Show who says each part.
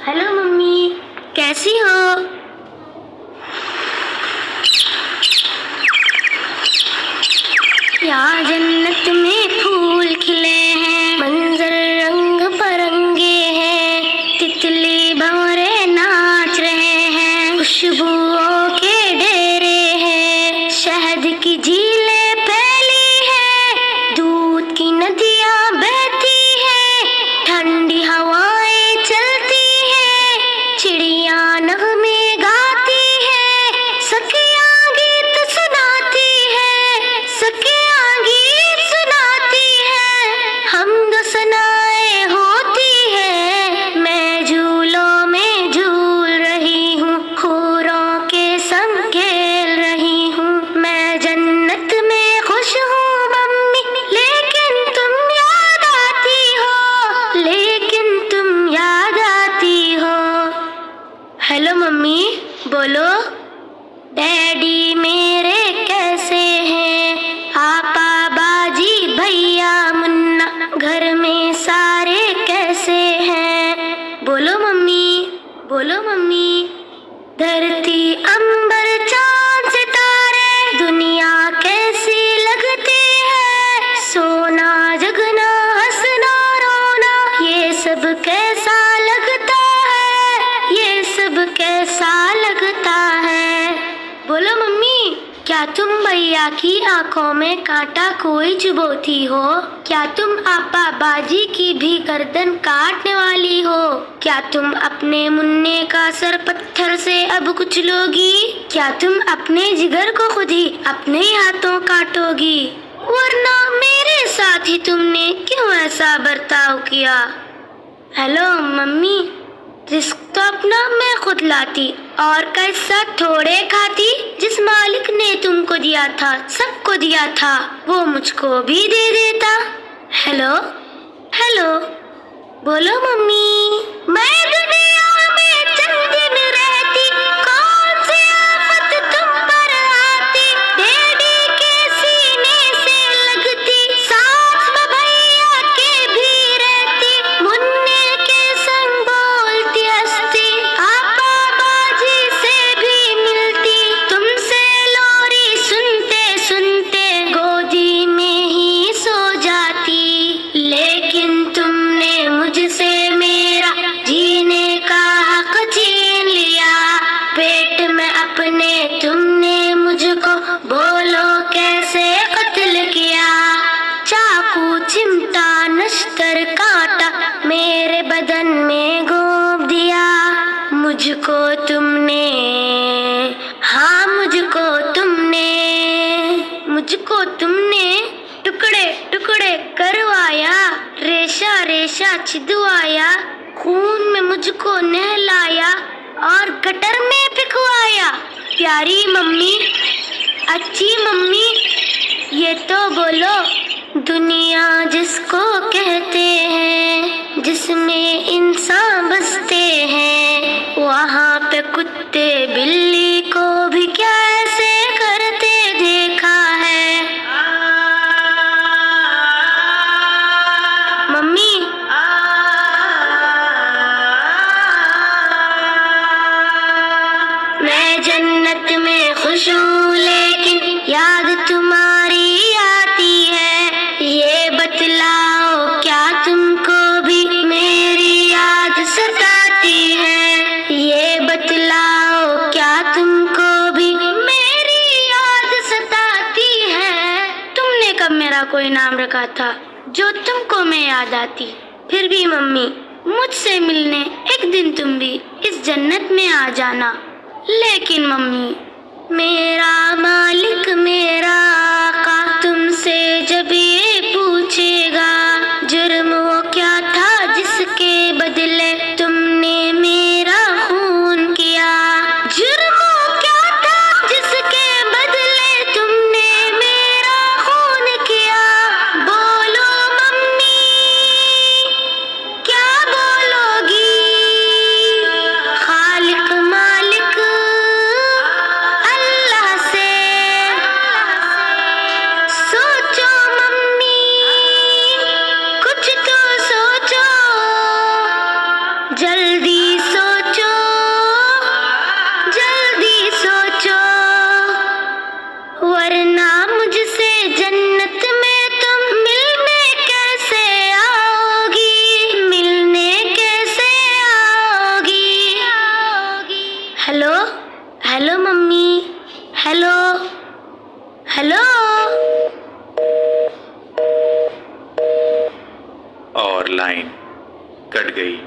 Speaker 1: Hello mummy, कैसी हो? यहाँ जन्नत में फूल खिले हैं, मंजर रंग बिरंगे हैं, तितली भंवरे नाच रहे हैं, खुशबुओं के डेरे हैं, शहद की झीलें फैली हैं, दूध की नदियाँ बहती हैं, ठंडी हवाएं चलती हैं, चिड़िया नगमे गाती हैं, सखियाँ गीत सुनाती हैं, सखियाँ गीत सुनाती हैं, हमद सनाए होती है। मैं झूलों में झूल रही हूँ, हूरों के संग खेल रही हूँ, मैं जन्नत में खुश हूँ मम्मी, लेकिन तुम याद आती हो, लेकिन तुम याद आती हो। हेलो मम्मी, बोलो। डैडी मेरे कैसे हैं? आपा बाजी भैया मुन्ना घर में सारे कैसे हैं? बोलो मम्मी, बोलो मम्मी। धरती अंबर चांद सितारे दुनिया कैसी लगती है, सोना जगना हंसना रोना ये सब कैसा लगता है, ये सब कैसा लगता है। बोलो मम्मी, क्या तुम भैया की आंखों में कांटा कोई चुभोती हो? क्या तुम आपा बाजी की भी गर्दन काटने वाली हो? क्या तुम अपने मुन्ने का सर पत्थर से अब कुचलोगी? क्या तुम अपने जिगर को खुद ही अपने हाथों काटोगी? वरना मेरे साथ ही तुमने क्यों ऐसा बर्ताव किया? हेलो मम्मी, रिस्क तो अपना मैं खुद लाती और कैसा थोड़े खाती, जिस मालिक ने तुमको दिया था, सबको दिया था, वो मुझको भी दे देता। हेलो हेलो, बोलो मम्मी। मैं दुनिया में चंद दिन रहती, कौन सी आफत तुम पर आती, डैडी के सीने से लगती, साथ में भैया के भी रहती, मुन्ने के संग बोलती हंसती, आपा बाजी से भी मिलती, तुमसे लोरी सुनते सुनते गोदी में ही सो जाती। लेकिन तुमने मुझसे मेरा जीने का हक छीन लिया, पेट में अपने तुमने मुझको बोलो कैसे कत्ल किया, चाकू चिमटा नश्तर कांटा मेरे बदन में घोंप दिया, मुझको तुमने, हाँ मुझको तुमने टुकड़े टुकड़े करवाया, रेशा रेशा छिदवाया, खून में मुझको नहलाया और गटर में फेंकवाया। प्यारी मम्मी, अच्छी मम्मी, ये तो बोलो, दुनिया जिसको कहते हैं, जिसमें इंसान बसते हैं, वहाँ पे कुत्ते बिल्ली को भी क्या ऐसे करते देखा है? मम्मी, मैं जन्नत में खुश हूँ, लेकिन याद तुम्हारी आती है, ये बतलाओ क्या तुमको भी मेरी याद सताती है, ये बतलाओ क्या तुमको भी मेरी याद सताती है। तुमने कब मेरा कोई नाम रखा था जो तुमको मैं याद आती? फिर भी मम्मी, मुझसे मिलने एक दिन तुम भी इस जन्नत में आ जाना। लेकिन मम्मी, मेरा मालिक मेरा आका तुमसे जब ये पूछेगा, जुर्म वो क्या था जिसके बदले तुमने मेरा खून किया, जुर्म वो क्या था जिसके बदले तुमने मेरा खून किया, बोलो मम्मी, क्या बोलोगी? खालिक मालिक अल्लाह से सोचो मम्मी, कुछ तो सोचो, जल्दी सोचो। मुझसे जन्नत में तुम मिलने कैसे आओगी, मिलने कैसे आओगी। Hello hello mummy, hello hello.
Speaker 2: और लाइन कट गई।